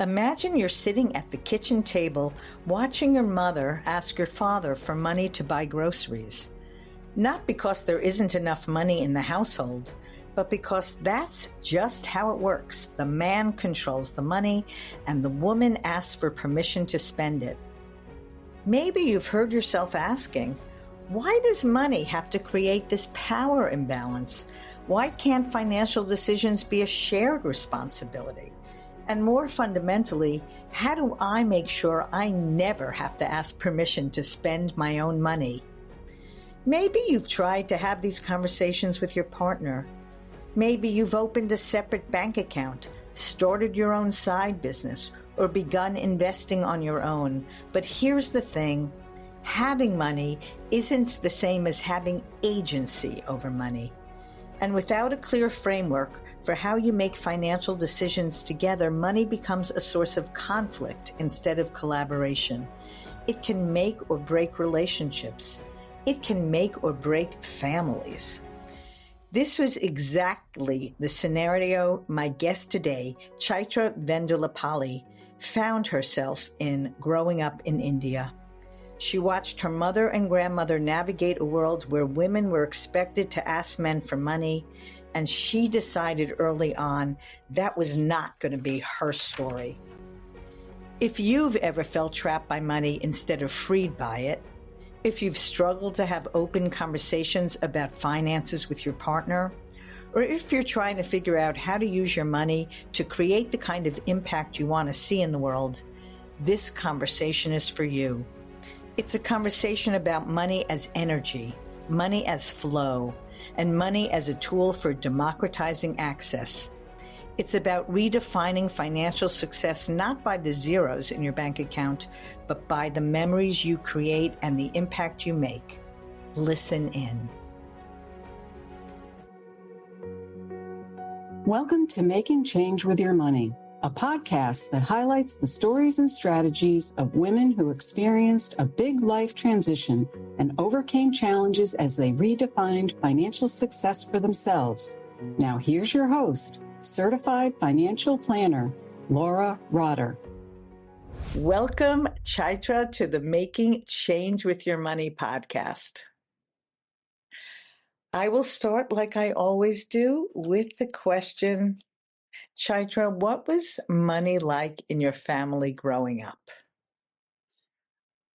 Imagine you're sitting at the kitchen table watching your mother ask your father for money to buy groceries. Not because there isn't enough money in the household, but because that's just how it works. The man controls the money and the woman asks for permission to spend it. Maybe you've heard yourself asking, why does money have to create this power imbalance? Why can't financial decisions be a shared responsibility? And more fundamentally, how do I make sure I never have to ask permission to spend my own money? Maybe you've tried to have these conversations with your partner. Maybe you've opened a separate bank account, started your own side business, or begun investing on your own. But here's the thing, having money isn't the same as having agency over money. And without a clear framework for how you make financial decisions together, money becomes a source of conflict instead of collaboration. It can make or break relationships. It can make or break families. This was exactly the scenario my guest today, Chaitra Vedullapalli, found herself in growing up in India. She watched her mother and grandmother navigate a world where women were expected to ask men for money, and she decided early on that was not going to be her story. If you've ever felt trapped by money instead of freed by it, if you've struggled to have open conversations about finances with your partner, or if you're trying to figure out how to use your money to create the kind of impact you want to see in the world, this conversation is for you. It's a conversation about money as energy, money as flow, and money as a tool for democratizing access. It's about redefining financial success not by the zeros in your bank account, but by the memories you create and the impact you make. Listen in. Welcome to Making Change with Your Money, a podcast that highlights the stories and strategies of women who experienced a big life transition and overcame challenges as they redefined financial success for themselves. Now here's your host, Certified Financial Planner, Laura Rotter. Welcome, Chaitra, to the Making Change with Your Money podcast. I will start like I always do with the question, Chaitra, what was money like in your family growing up?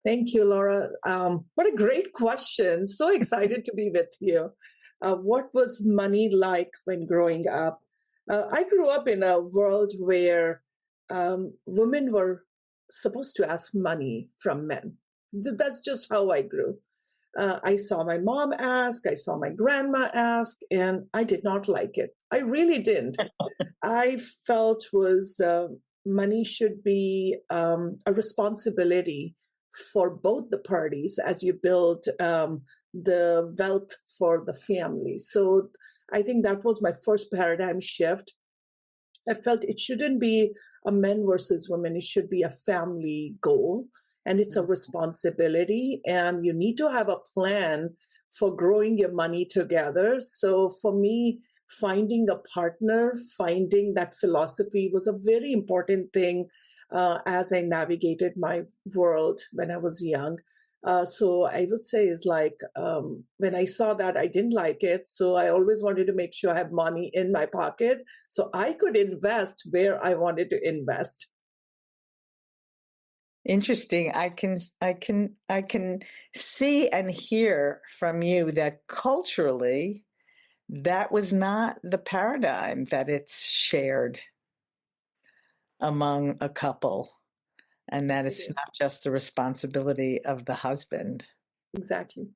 Thank you, Laura. What a great question. So excited to be with you. What was money like when growing up? I grew up in a world where women were supposed to ask money from men. That's just how I grew. I saw my mom ask, I saw my grandma ask, and I did not like it. I really didn't. I felt was money should be a responsibility for both the parties as you build the wealth for the family. So I think that was my first paradigm shift. I felt it shouldn't be a men versus women. It should be a family goal, and it's a responsibility, and you need to have a plan for growing your money together. So for me, finding a partner, finding that philosophy was a very important thing as I navigated my world when I was young. So I would say is like, when I saw that, I didn't like it. So I always wanted to make sure I have money in my pocket so I could invest where I wanted to invest. Interesting. I can see and hear from you that culturally, that was not the paradigm that it's shared among a couple, and that it's not just the responsibility of the husband. Exactly.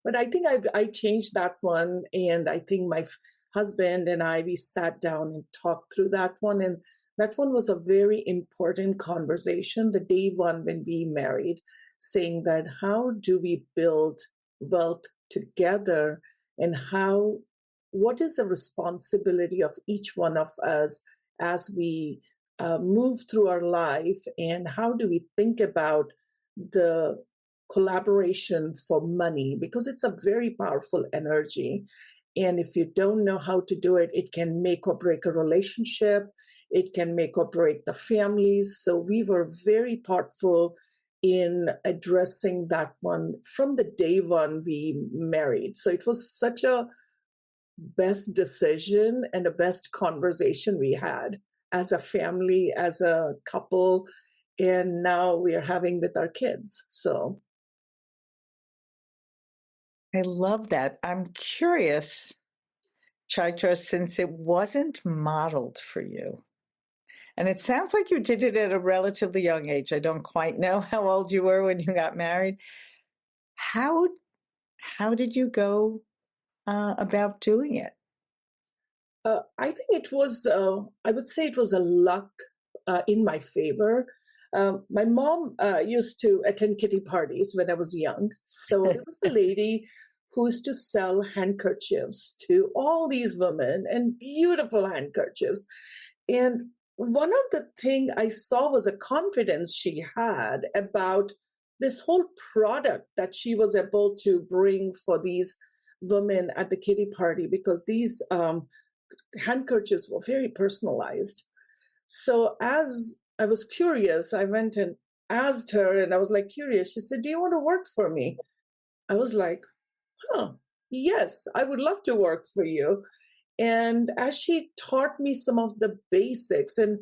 But I think I changed that one, and I think my husband and I, we sat down and talked through that one, and that one was a very important conversation, the day one when we married, saying that how do we build wealth together, and what is the responsibility of each one of us as we move through our life, and how do we think about the collaboration for money, because it's a very powerful energy. And if you don't know how to do it, it can make or break a relationship. It can make or break the families. So we were very thoughtful in addressing that one from the day one we married. So it was such a best decision and a best conversation we had as a family, as a couple, and now we are having with our kids. So I love that. I'm curious, Chaitra, since it wasn't modeled for you, and it sounds like you did it at a relatively young age. I don't quite know how old you were when you got married. How did you go about doing it? I think it was, I would say it was a luck in my favor. My mom used to attend kitty parties when I was young. So there was a lady who used to sell handkerchiefs to all these women, and beautiful handkerchiefs. And one of the things I saw was a confidence she had about this whole product that she was able to bring for these women at the kitty party, because these handkerchiefs were very personalized. So as I was curious, I went and asked her, and I was like curious. She said, "Do you want to work for me?" I was like, yes, I would love to work for you. And as she taught me some of the basics, and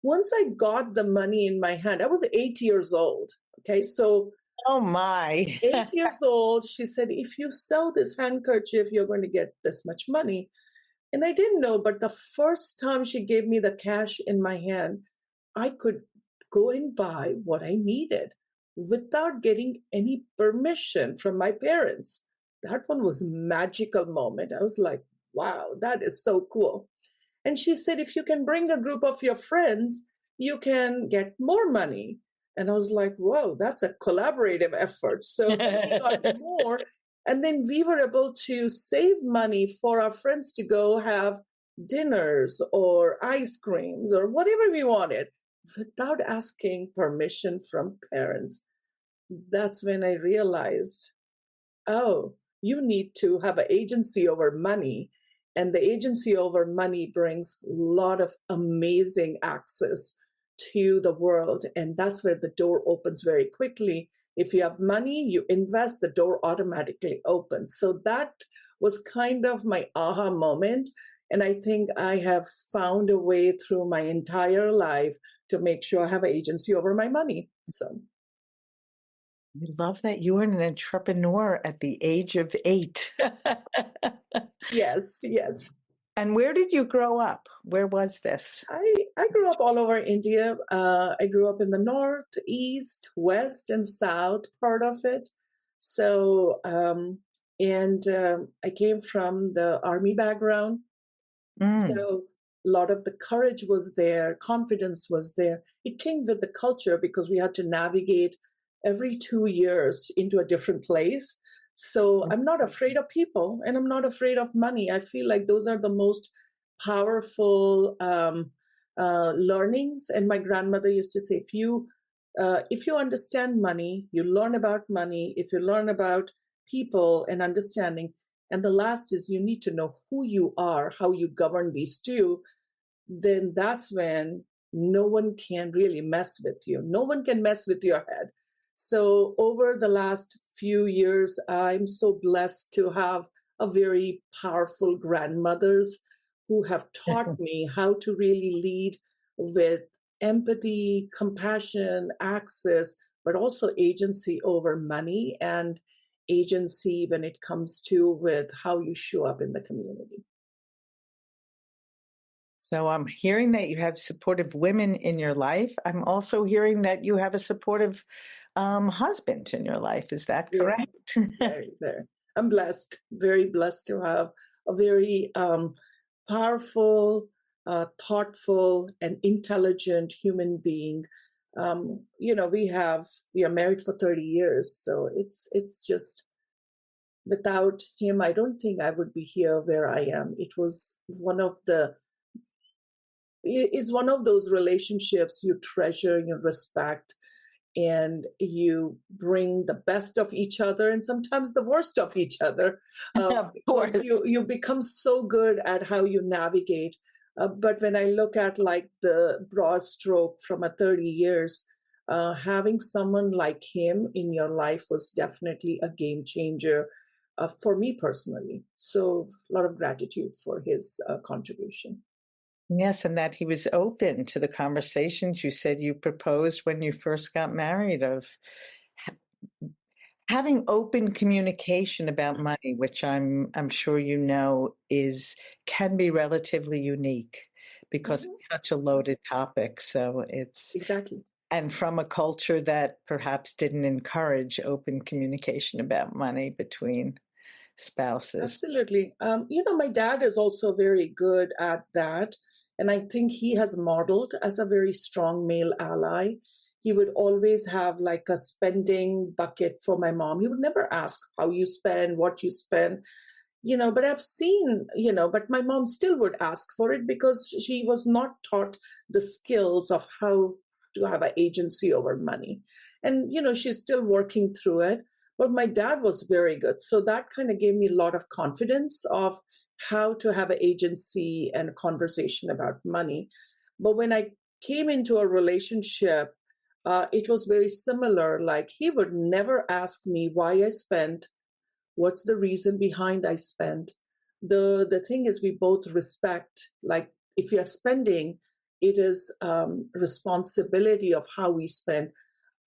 once I got the money in my hand, I was 8 years old. Okay, so Oh my. 8 years old, she said, if you sell this handkerchief, you're going to get this much money. And I didn't know, but the first time she gave me the cash in my hand, I could go and buy what I needed without getting any permission from my parents. That one was a magical moment. I was like, wow, that is so cool. And she said, if you can bring a group of your friends, you can get more money. And I was like, whoa, that's a collaborative effort. So then we got more. And then we were able to save money for our friends to go have dinners or ice creams or whatever we wanted without asking permission from parents. That's when I realized, oh, you need to have an agency over money. And the agency over money brings a lot of amazing access to the world. And that's where the door opens very quickly. If you have money, you invest, the door automatically opens. So that was kind of my aha moment. And I think I have found a way through my entire life to make sure I have an agency over my money. So I love that you were an entrepreneur at the age of 8. yes, yes. And where did you grow up? Where was this? I grew up all over India. I grew up in the north, east, west, and south part of it. So, I came from the army background. So a lot of the courage was there, confidence was there. It came with the culture because we had to navigate every 2 years into a different place. So I'm not afraid of people, and I'm not afraid of money. I feel like those are the most powerful learnings. And my grandmother used to say, if you understand money, you learn about money. If you learn about people and understanding, and the last is you need to know who you are, how you govern these two, then that's when no one can really mess with you. No one can mess with your head. So over the last few years, I'm so blessed to have a very powerful grandmothers who have taught me how to really lead with empathy, compassion, access, but also agency over money and agency when it comes to with how you show up in the community. So I'm hearing that you have supportive women in your life. I'm also hearing that you have a supportive husband in your life. Is that correct? Very, very. I'm blessed, very blessed to have a very powerful, thoughtful, and intelligent human being. We are married for 30 years, so it's just, without him, I don't think I would be here where I am. It's one of those relationships you treasure, you respect, and you bring the best of each other and sometimes the worst of each other. Of course. You become so good at how you navigate But when I look at like the broad stroke from a 30 years, having someone like him in your life was definitely a game changer for me personally. So a lot of gratitude for his contribution. Yes, and that he was open to the conversations you said you proposed when you first got married of having open communication about money, which I'm sure you know can be relatively unique because it's such a loaded topic. So Exactly. and from a culture that perhaps didn't encourage open communication about money between spouses. Absolutely. My dad is also very good at that. And I think he has modeled as a very strong male ally. He would always have like a spending bucket for my mom. He would never ask how you spend, what you spend, but I've seen, but my mom still would ask for it because she was not taught the skills of how to have an agency over money. And, she's still working through it. But my dad was very good. So that kind of gave me a lot of confidence of how to have an agency and a conversation about money. But when I came into a relationship, it was very similar. Like he would never ask me why I spent, what's the reason behind I spent. The thing is we both respect, like if we are spending, it is responsibility of how we spend.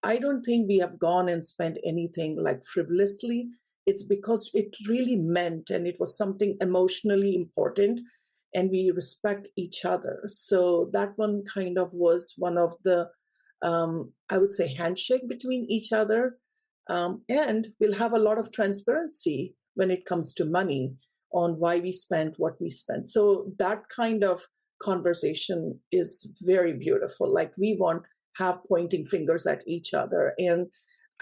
I don't think we have gone and spent anything like frivolously. It's because it really meant and it was something emotionally important and we respect each other. So that one kind of was one of the, I would say, handshake between each other. And we'll have a lot of transparency when it comes to money on why we spent what we spent. So that kind of conversation is very beautiful. Like we won't have pointing fingers at each other. And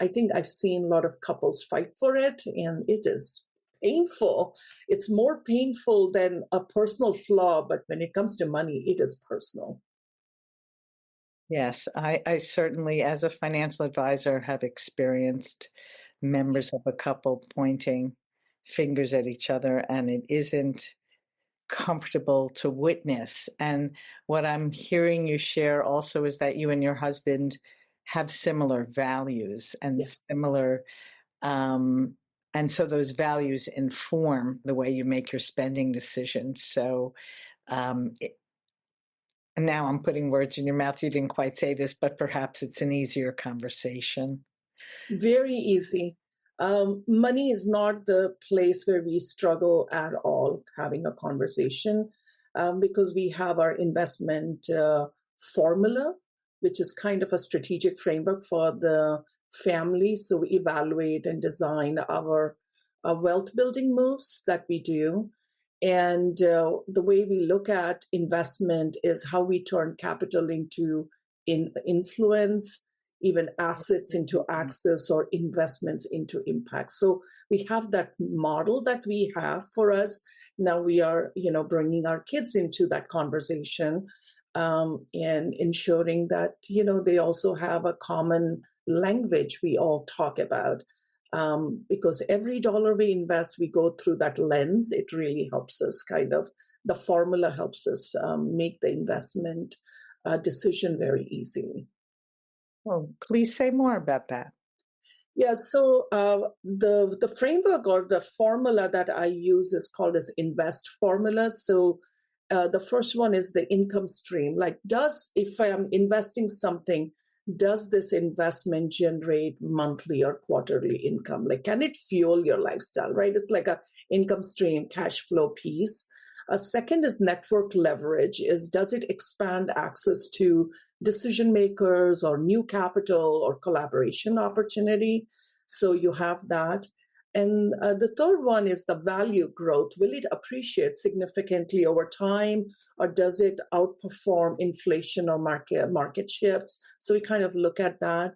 I think I've seen a lot of couples fight for it, and it is painful. It's more painful than a personal flaw, but when it comes to money, it is personal. Yes, I certainly, as a financial advisor, have experienced members of a couple pointing fingers at each other, and it isn't comfortable to witness. And what I'm hearing you share also is that you and your husband have similar values and Yes. similar, and so those values inform the way you make your spending decisions. So, and now I'm putting words in your mouth. You didn't quite say this, but perhaps it's an easier conversation. Very easy. Money is not the place where we struggle at all having a conversation because we have our investment formula, which is kind of a strategic framework for the family. So we evaluate and design our wealth building moves that we do. And the way we look at investment is how we turn capital into influence, even assets into access, or investments into impact. So we have that model that we have for us. Now we are, bringing our kids into that conversation and ensuring that, they also have a common language we all talk about. Because every dollar we invest, we go through that lens. It really helps us the formula helps us make the investment decision very easily. Oh, please say more about that. Yeah, so the framework or the formula that I use is called as INVEST formula. So the first one is the income stream. Like, if I am investing something, does this investment generate monthly or quarterly income? Like, can it fuel your lifestyle, right? It's like a income stream, cash flow piece. A second is network leverage. Does it expand access to decision makers or new capital or collaboration opportunity? So you have that. And the third one is the value growth. Will it appreciate significantly over time, or does it outperform inflation or market shifts? So we kind of look at that.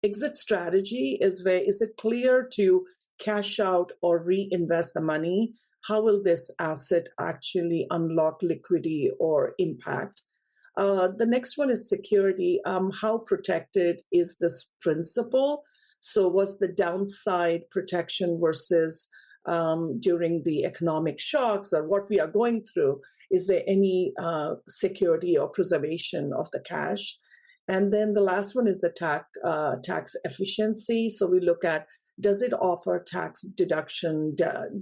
Exit strategy is it clear to cash out or reinvest the money? How will this asset actually unlock liquidity or impact? The next one is security. How protected is this principle? So what's the downside protection versus during the economic shocks or what we are going through. Is there any security or preservation of the cash? And then the last one is the tax efficiency. So we look at, does it offer tax deduction,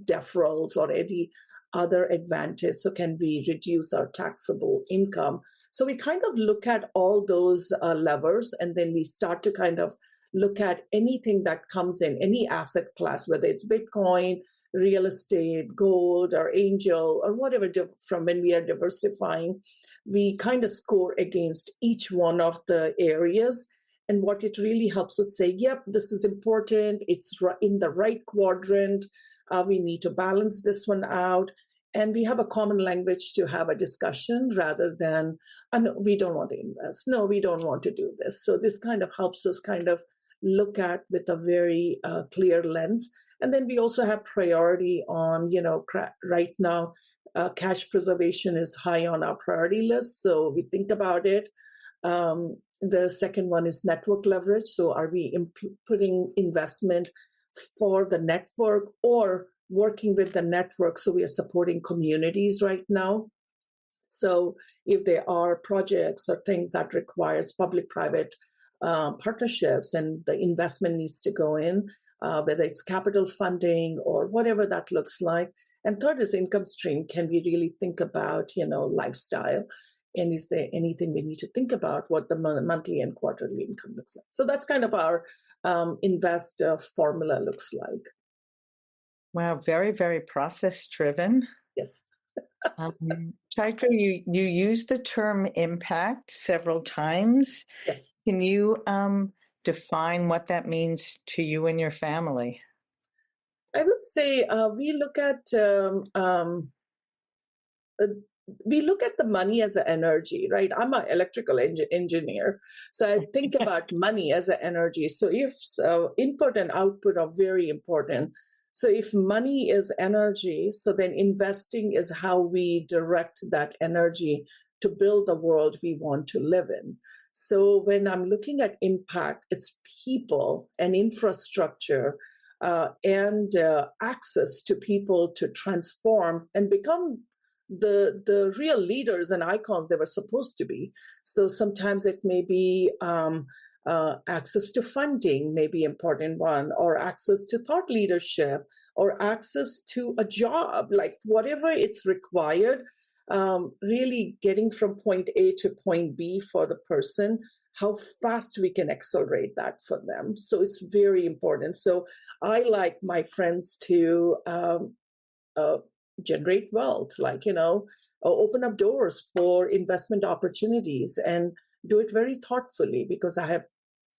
deferrals, or any other advantage? So can we reduce our taxable income? So we kind of look at all those levers, and then we start to kind of look at anything that comes in, any asset class, whether it's Bitcoin, real estate, gold, or angel, or whatever, from when we are diversifying, we kind of score against each one of the areas. And what it really helps us say, yep, this is important. It's in the right quadrant. We need to balance this one out. And we have a common language to have a discussion rather than, no, we don't want to invest. No, we don't want to do this. So this kind of helps us kind of look at with a very clear lens. And then we also have priority on, right now, cash preservation is high on our priority list. So we think about it. The second one is network leverage. So are we putting investment for the network or working with the network? So we are supporting communities right now. So if there are projects or things that requires public-private partnerships and the investment needs to go in, whether it's capital funding or whatever that looks like. And third is income stream. Can we really think about, lifestyle? And is there anything we need to think about what the monthly and quarterly income looks like? So that's kind of our invest formula looks like. Wow, very, very process-driven. Yes. Chaitra, you used the term impact several times. Yes. Can you define what that means to you and your family? I would say we look at the money as an energy, right? I'm an electrical engineer, so I think about money as an energy. So if input and output are very important. So if money is energy, so then investing is how we direct that energy to build the world we want to live in. So when I'm looking at impact, it's people and infrastructure and access to people to transform and become the real leaders and icons they were supposed to be. So sometimes it may be access to funding may be important one, or access to thought leadership, or access to a job, like whatever it's required, really getting from point A to point B for the person, how fast we can accelerate that for them. So it's very important. So I like my friends to generate wealth, open up doors for investment opportunities and do it very thoughtfully, because I have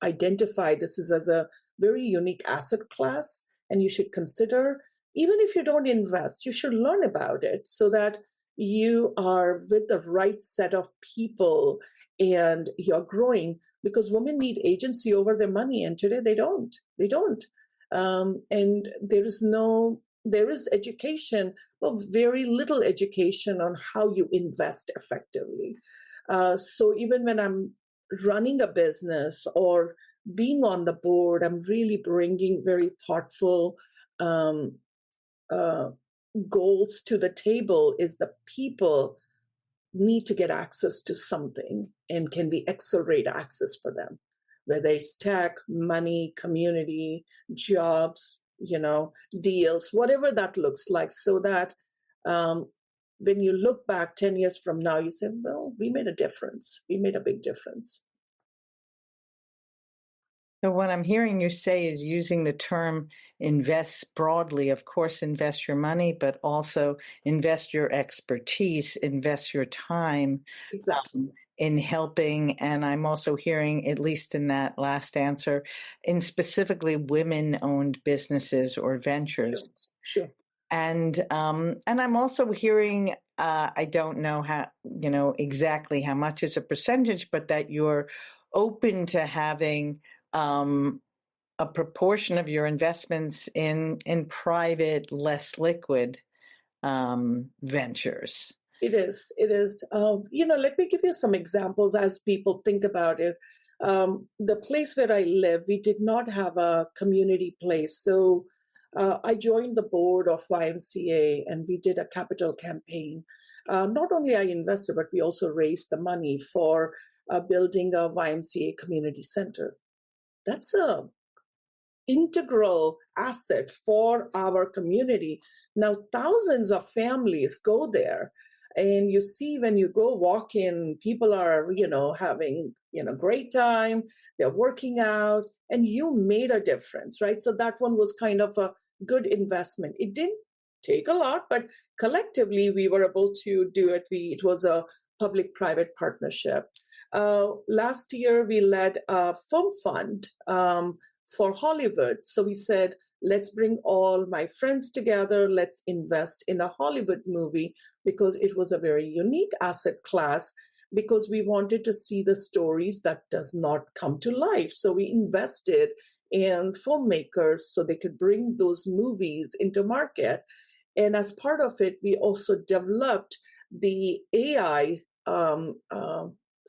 identified this is as a very unique asset class, and you should consider, even if you don't invest, you should learn about it so that you are with the right set of people and you're growing, because women need agency over their money, and today they don't. And there is education, but very little education on how you invest effectively. So even when I'm running a business or being on the board, I'm really bringing very thoughtful goals to the table. Is the people need to get access to something, and can we accelerate access for them, whether it's tech, money, community, jobs, deals, whatever that looks like, so that when you look back 10 years from now, you say, well, we made a difference. We made a big difference. So what I'm hearing you say is using the term invest broadly. Of course, invest your money, but also invest your expertise, invest your time. Exactly. In helping. And I'm also hearing, at least in that last answer, in specifically women-owned businesses or ventures. Sure. And I'm also hearing, I don't know how, exactly how much is a percentage, but that you're open to having a proportion of your investments in private, less liquid ventures. It is. Let me give you some examples as people think about it. The place where I live, we did not have a community place. So I joined the board of YMCA and we did a capital campaign. Not only I invested, but we also raised the money for building a YMCA community center. That's a integral asset for our community. Now, thousands of families go there, and you see when you go walk in, people are, having, great time, they're working out, and you made a difference, right? So that one was kind of a good investment. It didn't take a lot, but collectively we were able to do it. It was a public-private partnership. Last year, we led a film fund for Hollywood. So we said, let's bring all my friends together. Let's invest in a Hollywood movie because it was a very unique asset class, because we wanted to see the stories that does not come to life. So we invested in filmmakers so they could bring those movies into market. And as part of it, we also developed the AI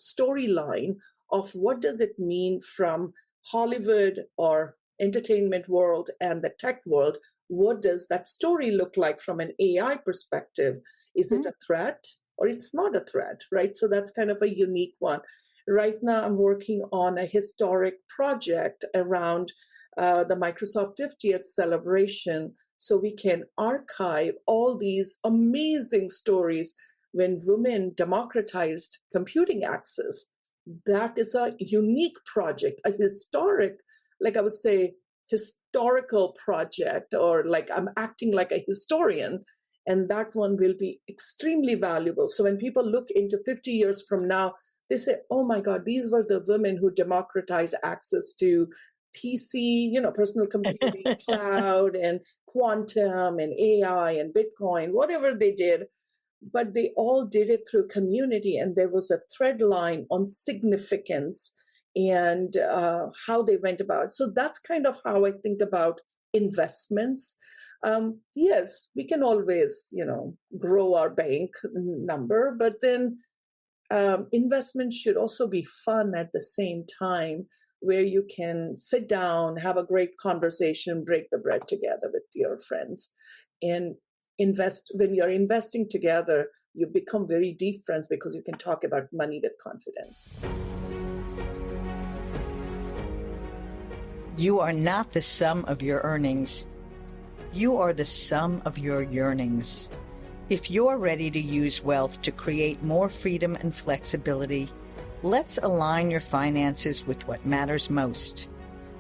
storyline of what does it mean from Hollywood or entertainment world and the tech world. What does that story look like from an AI perspective? Is it a threat or it's not a threat, right? So that's kind of a unique one. Right now, I'm working on a historic project around the Microsoft 50th celebration, so we can archive all these amazing stories when women democratized computing access. That is a unique project, a historic, like I would say, historical project, or like I'm acting like a historian, and that one will be extremely valuable. So when people look into 50 years from now, they say, oh my God, these were the women who democratized access to PC, personal computing, cloud, and quantum, and AI, and Bitcoin, whatever they did. But they all did it through community, and there was a thread line on significance and how they went about it. So that's kind of how I think about investments. Yes, we can always, grow our bank number, but then investment should also be fun at the same time, where you can sit down, have a great conversation, break the bread together with your friends, and invest. When you're investing together, you become very deep friends because you can talk about money with confidence. You are not the sum of your earnings. You are the sum of your yearnings. If you're ready to use wealth to create more freedom and flexibility, let's align your finances with what matters most.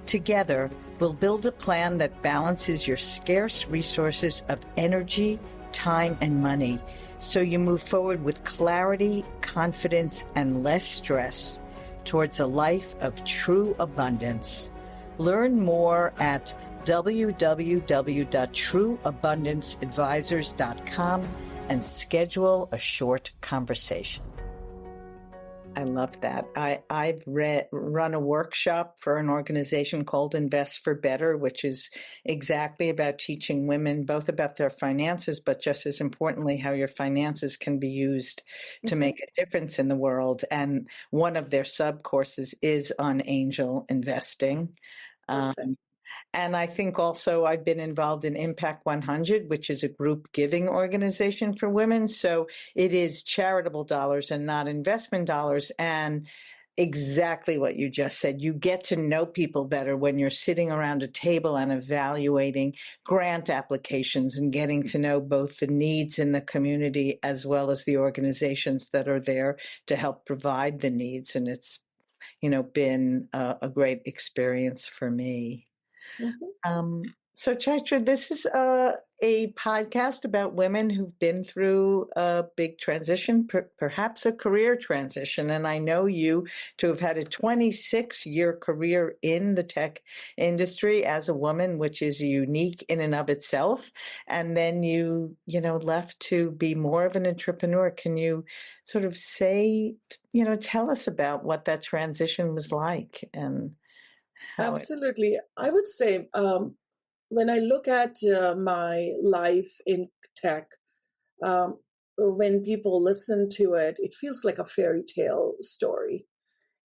Together, we'll build a plan that balances your scarce resources of energy, time, and money, so you move forward with clarity, confidence, and less stress towards a life of true abundance. Learn more at www.trueabundanceadvisors.com and schedule a short conversation. I love that. I've run a workshop for an organization called Invest for Better, which is exactly about teaching women both about their finances, but just as importantly, how your finances can be used to make a difference in the world. And one of their sub-courses is on angel investing. And I think also I've been involved in Impact 100, which is a group giving organization for women. So it is charitable dollars and not investment dollars. And exactly what you just said, you get to know people better when you're sitting around a table and evaluating grant applications and getting to know both the needs in the community as well as the organizations that are there to help provide the needs. And it's, been a great experience for me. So Chaitra, this is a podcast about women who've been through a big transition, perhaps a career transition. And I know you to have had a 26-year career in the tech industry as a woman, which is unique in and of itself. And then you left to be more of an entrepreneur. Can you sort of say, tell us about what that transition was like and how Absolutely. I would say when I look at my life in tech, when people listen to it, it feels like a fairy tale story.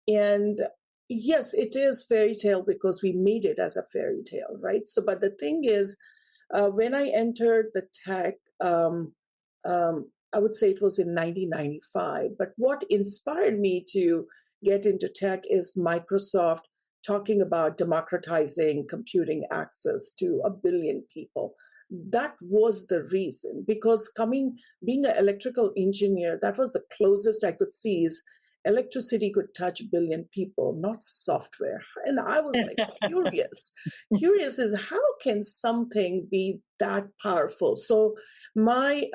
And yes, it is fairy tale because we made it as a fairy tale, right? So, but the thing is, When I entered the tech, I would say it was in 1995. But what inspired me to get into tech is Microsoft talking about democratizing computing access to a billion people. That was the reason, because being an electrical engineer, that was the closest I could see is electricity could touch a billion people, not software. And I was like curious is how can something be that powerful? So my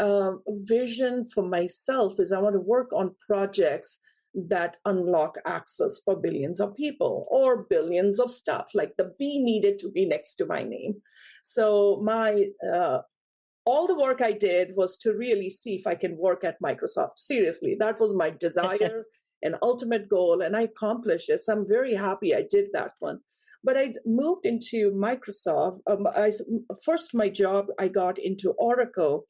vision for myself is I want to work on projects that unlock access for billions of people or billions of stuff. Like the B needed to be next to my name. So my all the work I did was to really see if I can work at Microsoft. Seriously, that was my desire and ultimate goal, and I accomplished it. So I'm very happy I did that one. But I moved into Microsoft. First, my job, I got into Oracle,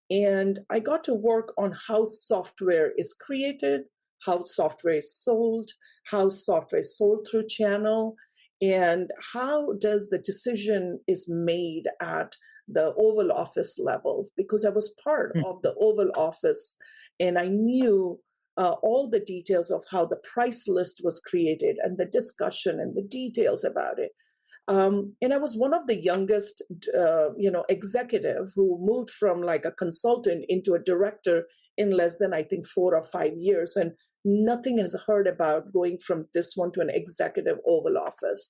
and I got to work on how software is created, how software is sold, how software is sold through channel, and how does the decision is made at the Oval Office level, because I was part of the Oval Office and I knew all the details of how the price list was created and the discussion and the details about it. And I was one of the youngest, executive who moved from like a consultant into a director in less than, I think, 4 or 5 years. And nothing has heard about going from this one to an executive Oval Office.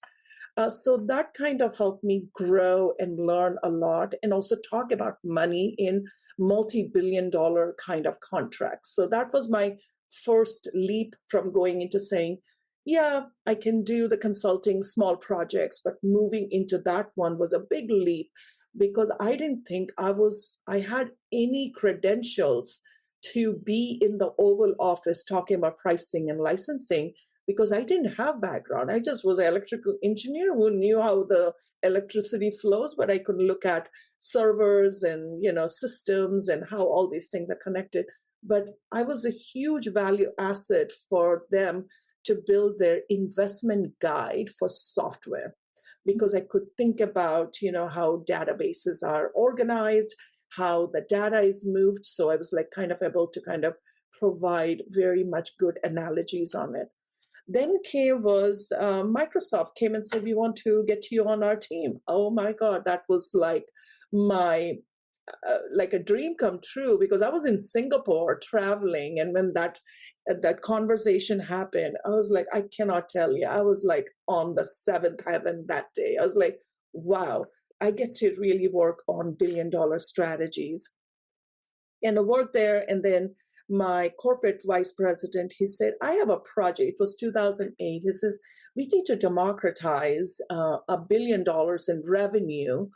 So that kind of helped me grow and learn a lot and also talk about money in multi-billion-dollar kind of contracts. So that was my first leap from going into saying, yeah, I can do the consulting small projects, but moving into that one was a big leap because I didn't think I had any credentials to be in the Oval Office talking about pricing and licensing because I didn't have background. I just was an electrical engineer who knew how the electricity flows, but I could look at servers and, systems and how all these things are connected. But I was a huge value asset for them to build their investment guide for software because I could think about, how databases are organized, how the data is moved. So I was like kind of able to kind of provide very much good analogies on it. Then Microsoft came and said, we want to get you on our team. Oh my God, that was like like a dream come true because I was in Singapore traveling. And when that conversation happened, I was like, I cannot tell you. I was like on the seventh heaven that day. I was like, wow, I get to really work on billion-dollar strategies. And I worked there. And then my corporate vice president, he said, I have a project. It was 2008. He says, we need to democratize $1 billion in revenue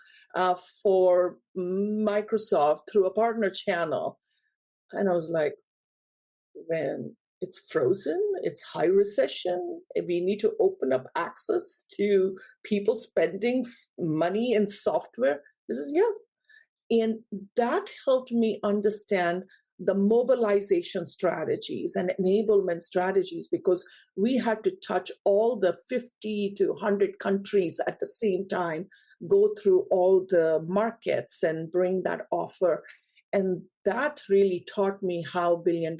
for Microsoft through a partner channel. And I was like, when it's frozen, it's high recession, we need to open up access to people spending money in software. This is, yeah. And that helped me understand the mobilization strategies and enablement strategies because we had to touch all the 50 to 100 countries at the same time, go through all the markets and bring that offer. And that really taught me how $1 billion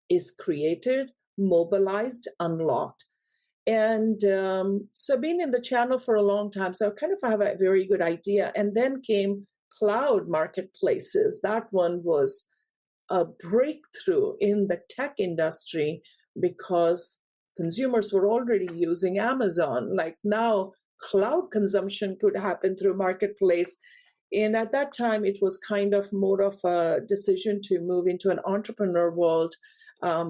is created, mobilized, unlocked. And so I've been in the channel for a long time, so I kind of have a very good idea. And then came cloud marketplaces. That one was a breakthrough in the tech industry because consumers were already using Amazon. Like now, cloud consumption could happen through marketplace. And at that time, it was kind of more of a decision to move into an entrepreneur world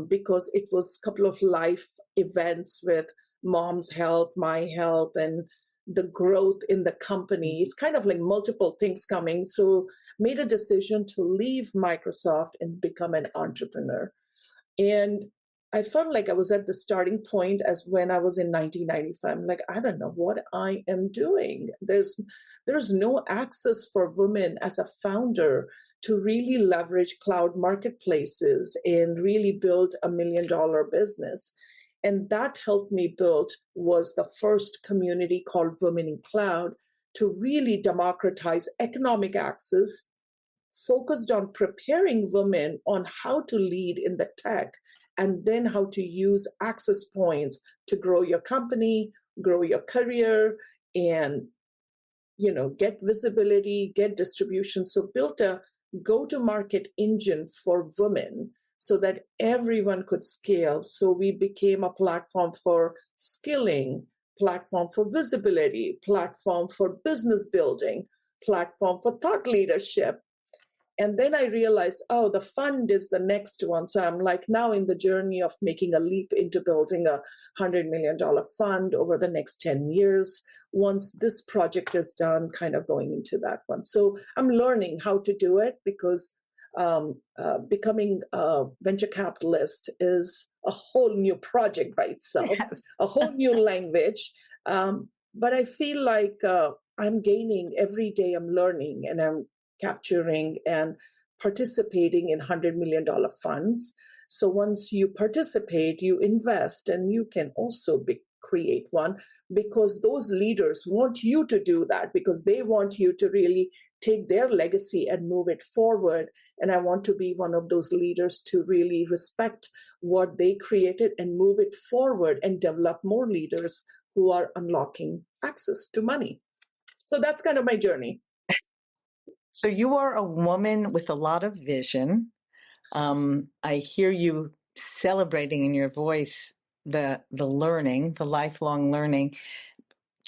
because it was a couple of life events with mom's health, my health, and the growth in the company. It's kind of like multiple things coming. So made a decision to leave Microsoft and become an entrepreneur. And I felt like I was at the starting point as when I was in 1995. I'm like, I don't know what I am doing. There's no access for women as a founder to really leverage cloud marketplaces and really build $1 million business. And that helped me build was the first community called Women in Cloud to really democratize economic access, focused on preparing women on how to lead in the tech and then how to use access points to grow your company, grow your career, and get visibility, get distribution. So built a go-to-market engine for women so that everyone could scale. So we became a platform for skilling, platform for visibility, platform for business building, platform for thought leadership. And then I realized, oh, the fund is the next one. So I'm like now in the journey of making a leap into building $100 million fund over the next 10 years. Once this project is done, kind of going into that one. So I'm learning how to do it because becoming a venture capitalist is a whole new project by itself, yes. A whole new language. But I feel like I'm gaining every day. I'm learning and I'm capturing and participating in $100 million funds. So once you participate, you invest, and you can also create one because those leaders want you to do that because they want you to really take their legacy and move it forward. And I want to be one of those leaders to really respect what they created and move it forward and develop more leaders who are unlocking access to money. So that's kind of my journey. So you are a woman with a lot of vision. I hear you celebrating in your voice the learning, the lifelong learning.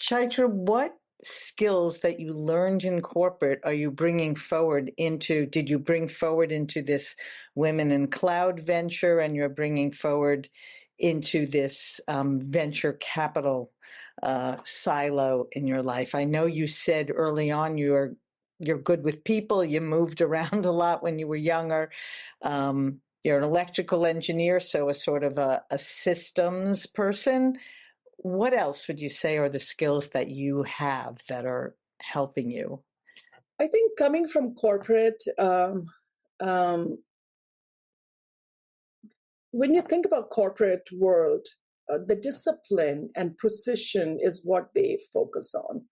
Chaitra, what skills that you learned in corporate are you bringing forward did you bring forward into this Women in Cloud venture, and you're bringing forward into this venture capital silo in your life? I know you said early on you're good with people. You moved around a lot when you were younger. You're an electrical engineer, so a sort of a systems person. What else would you say are the skills that you have that are helping you? I think coming from corporate, when you think about corporate world, the discipline and precision is what they focus on.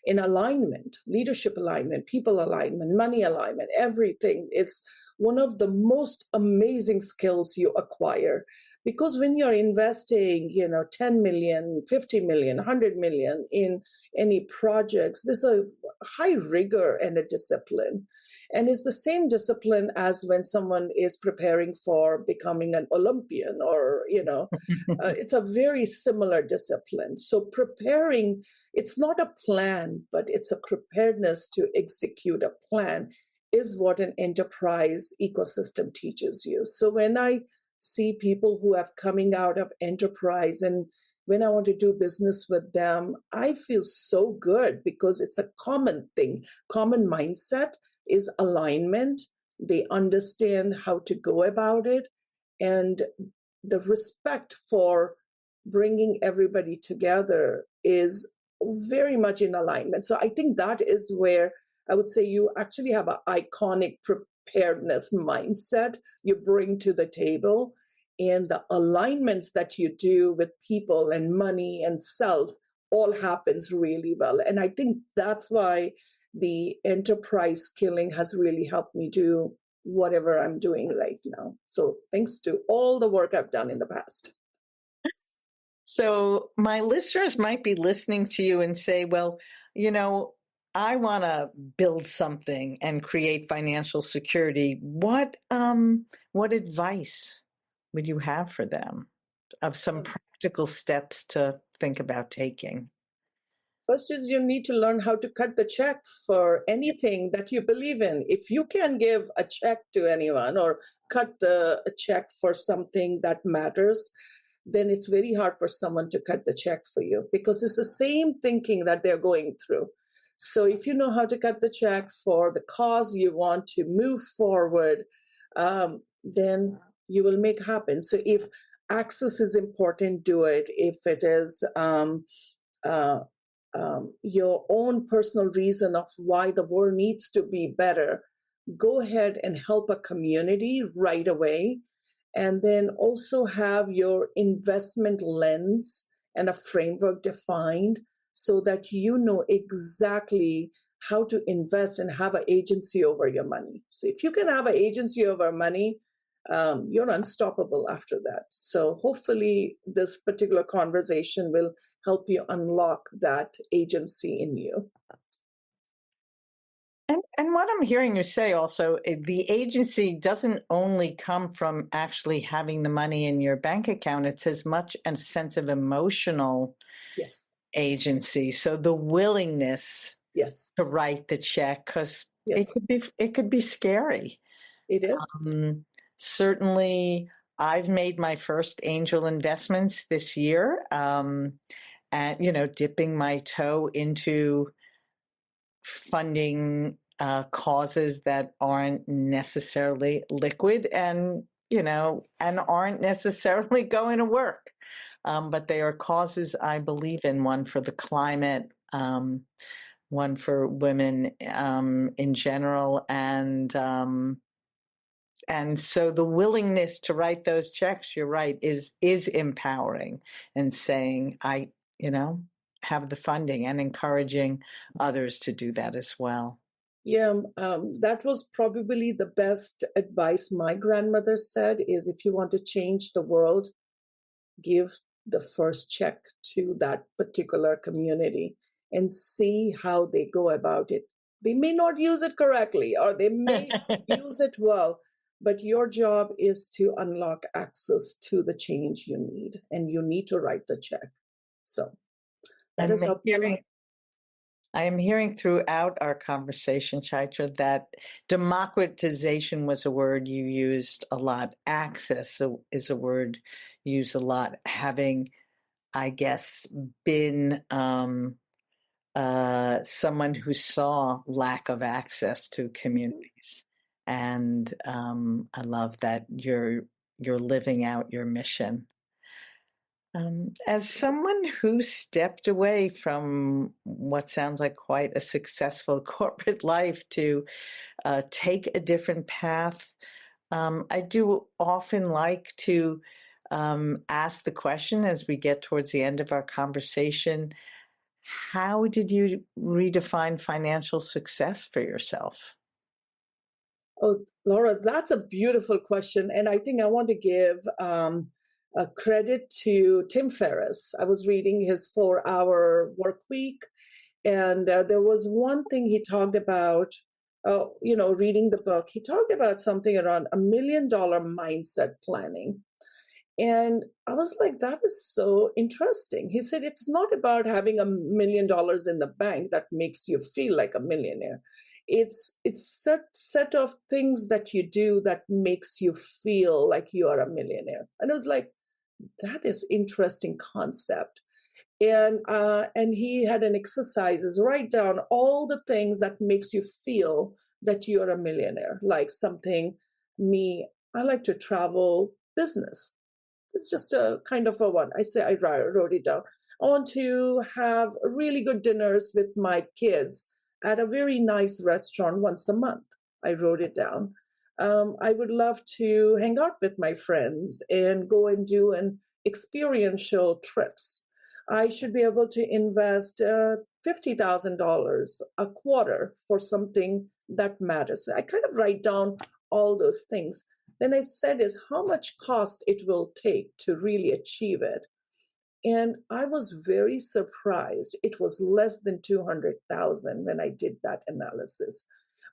In alignment, leadership alignment, people alignment, money alignment, everything. It's one of the most amazing skills you acquire because when you're investing, 10 million, 50 million, 100 million in any projects, there's a high rigor and a discipline. And it's the same discipline as when someone is preparing for becoming an Olympian or, it's a very similar discipline. So preparing, it's not a plan, but it's a preparedness to execute a plan is what an enterprise ecosystem teaches you. So when I see people who have coming out of enterprise and when I want to do business with them, I feel so good because it's a common thing, common mindset is alignment. They understand how to go about it, and the respect for bringing everybody together is very much in alignment. So I think that is where I would say you actually have an iconic preparedness mindset you bring to the table, and the alignments that you do with people and money and self all happens really well. And I think that's why the enterprise skilling has really helped me do whatever I'm doing right now. So thanks to all the work I've done in the past. So my listeners might be listening to you and say, well, I want to build something and create financial security. What advice would you have for them of some practical steps to think about taking? First is you need to learn how to cut the check for anything that you believe in. If you can give a check to anyone or cut a check for something that matters, then it's very hard for someone to cut the check for you because it's the same thinking that they're going through. So if you know how to cut the check for the cause you want to move forward, then you will make happen. So if access is important, do it. If it is your own personal reason of why the world needs to be better, go ahead and help a community right away. And then also have your investment lens and a framework defined so that you know exactly how to invest and have an agency over your money. So if you can have an agency over money, you're unstoppable after that. So hopefully this particular conversation will help you unlock that agency in you. And what I'm hearing you say also, the agency doesn't only come from actually having the money in your bank account. It's as much a sense of emotional Yes. agency. So the willingness Yes. to write the check, because Yes. it could be scary. It is. Certainly, I've made my first angel investments this year, and dipping my toe into funding causes that aren't necessarily liquid and aren't necessarily going to work. But they are causes I believe in, one for the climate, one for women in general, and so the willingness to write those checks, you're right, is empowering, and saying, I have the funding, and encouraging others to do that as well. Yeah, that was probably the best advice my grandmother said, is if you want to change the world, give the first check to that particular community and see how they go about it. They may not use it correctly, or they may use it well, but your job is to unlock access to the change you need, and you need to write the check. So that is helpful. I am hearing throughout our conversation, Chaitra, that democratization was a word you used a lot. Access is a word used a lot. Having, I guess, been someone who saw lack of access to communities, and I love that you're living out your mission. As someone who stepped away from what sounds like quite a successful corporate life to take a different path, I do often like to ask the question as we get towards the end of our conversation: how did you redefine financial success for yourself? Oh, Laura, that's a beautiful question. And I think I want to give a credit to Tim Ferriss. I was reading his 4-hour work week, and there was one thing he talked about, reading the book. He talked about something around $1 million mindset planning. And I was like, that is so interesting. He said, it's not about having $1 million in the bank that makes you feel like a millionaire. It's set of things that you do that makes you feel like you are a millionaire. And I was like, that is interesting concept. And he had an exercises, write down all the things that makes you feel that you are a millionaire. Like I like to travel business. It's just a kind of a one. I wrote it down. I want to have really good dinners with my kids at a very nice restaurant once a month. I wrote it down. I would love to hang out with my friends and go and do an experiential trips. I should be able to invest $50,000 a quarter for something that matters. I kind of write down all those things. Then I said is how much cost it will take to really achieve it. And I was very surprised. It was less than 200,000 when I did that analysis.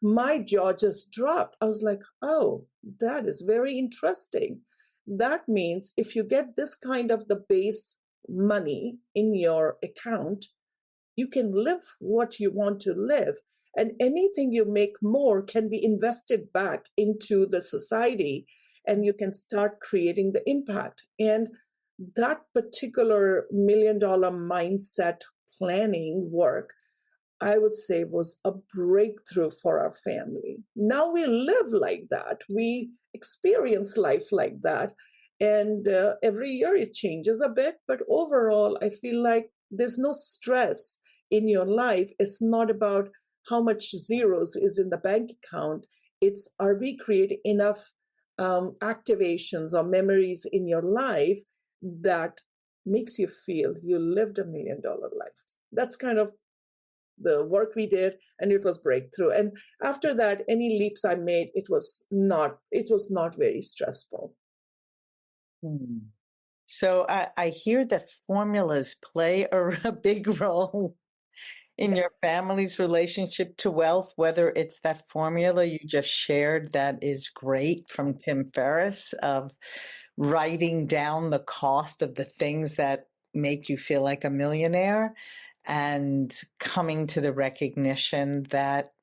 My jaw just dropped. I was like, oh, that is very interesting. That means if you get this kind of the base money in your account, you can live what you want to live. And anything you make more can be invested back into the society, and you can start creating the impact. And that particular $1 million mindset planning work, I would say, was a breakthrough for our family. Now we live like that. We experience life like that. And every year it changes a bit. But overall, I feel like there's no stress in your life. It's not about how much zeros is in the bank account. It's, are we creating enough activations or memories in your life that makes you feel you lived $1 million life? That's kind of the work we did, and it was breakthrough. And after that, any leaps I made, it was not very stressful. So I hear that formulas play a big role in your family's relationship to wealth, whether it's that formula you just shared that is great from Tim Ferriss of writing down the cost of the things that make you feel like a millionaire and coming to the recognition that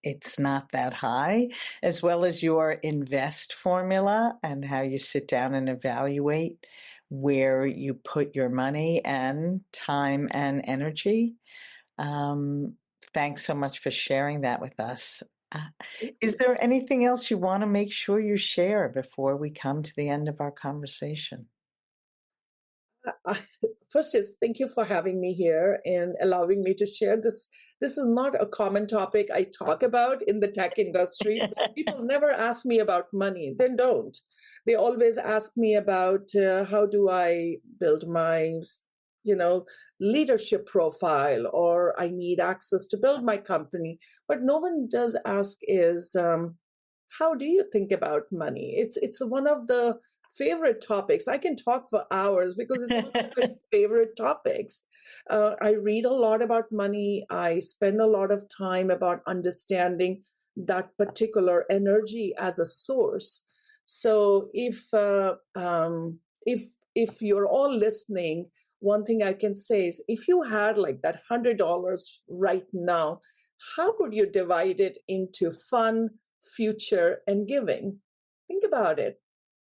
it's not that high, as well as your invest formula and how you sit down and evaluate where you put your money and time and energy. Thanks so much for sharing that with us. Is there anything else you want to make sure you share before we come to the end of our conversation? First is thank you for having me here and allowing me to share this. This is not a common topic I talk about in the tech industry. People never ask me about money. They don't. They always ask me about how do I build my, leadership profile, or I need access to build my company. But no one does ask is, how do you think about money? It's one of the favorite topics. I can talk for hours because it's one of my favorite topics. I read a lot about money. I spend a lot of time about understanding that particular energy as a source. So if you're all listening, one thing I can say is if you had like that $100 right now, how would you divide it into fun, future, and giving? Think about it.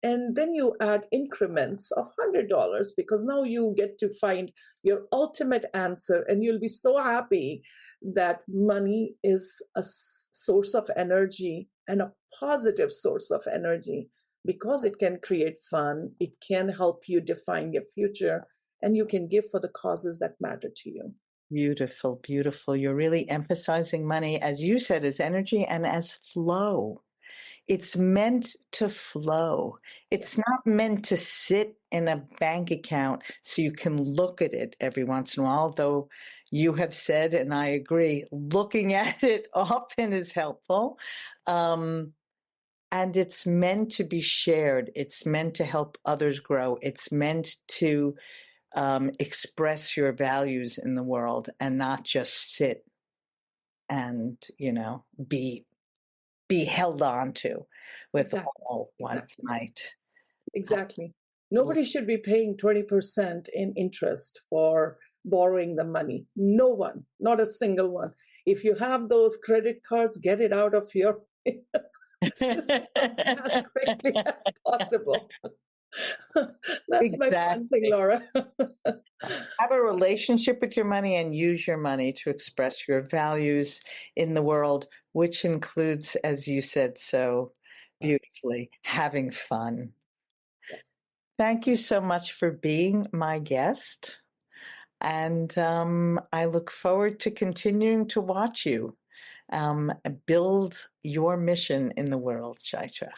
And then you add increments of $100 because now you get to find your ultimate answer, and you'll be so happy that money is a source of energy and a positive source of energy because it can create fun, it can help you define your future, and you can give for the causes that matter to you. Beautiful, beautiful. You're really emphasizing money, as you said, as energy and as flow. It's meant to flow. It's not meant to sit in a bank account so you can look at it every once in a while, though you have said, and I agree, looking at it often is helpful. And it's meant to be shared. It's meant to help others grow. It's meant to express your values in the world and not just sit and, be held on to with all one might. Exactly. Nobody should be paying 20% in interest for borrowing the money. No one, not a single one. If you have those credit cards, get it out of your system as quickly as possible. That's Exactly. my fun thing, Laura. Have a relationship with your money and use your money to express your values in the world, which includes, as you said so beautifully, having fun. Yes. Thank you so much for being my guest. And I look forward to continuing to watch you build your mission in the world, Chaitra.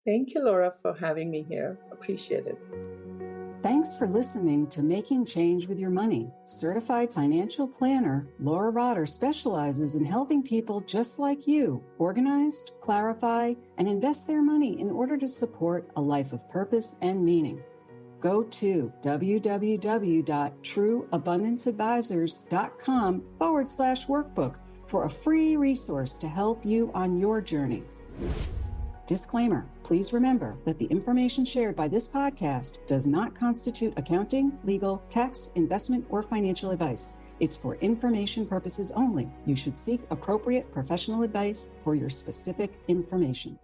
Thank you, Laura, for having me here. Appreciate it. Thanks for listening to Making Change with Your Money. Certified financial planner Laura Rotter specializes in helping people just like you organize, clarify, and invest their money in order to support a life of purpose and meaning. Go to www.trueabundanceadvisors.com/workbook for a free resource to help you on your journey. Disclaimer, please remember that the information shared by this podcast does not constitute accounting, legal, tax, investment, or financial advice. It's for information purposes only. You should seek appropriate professional advice for your specific information.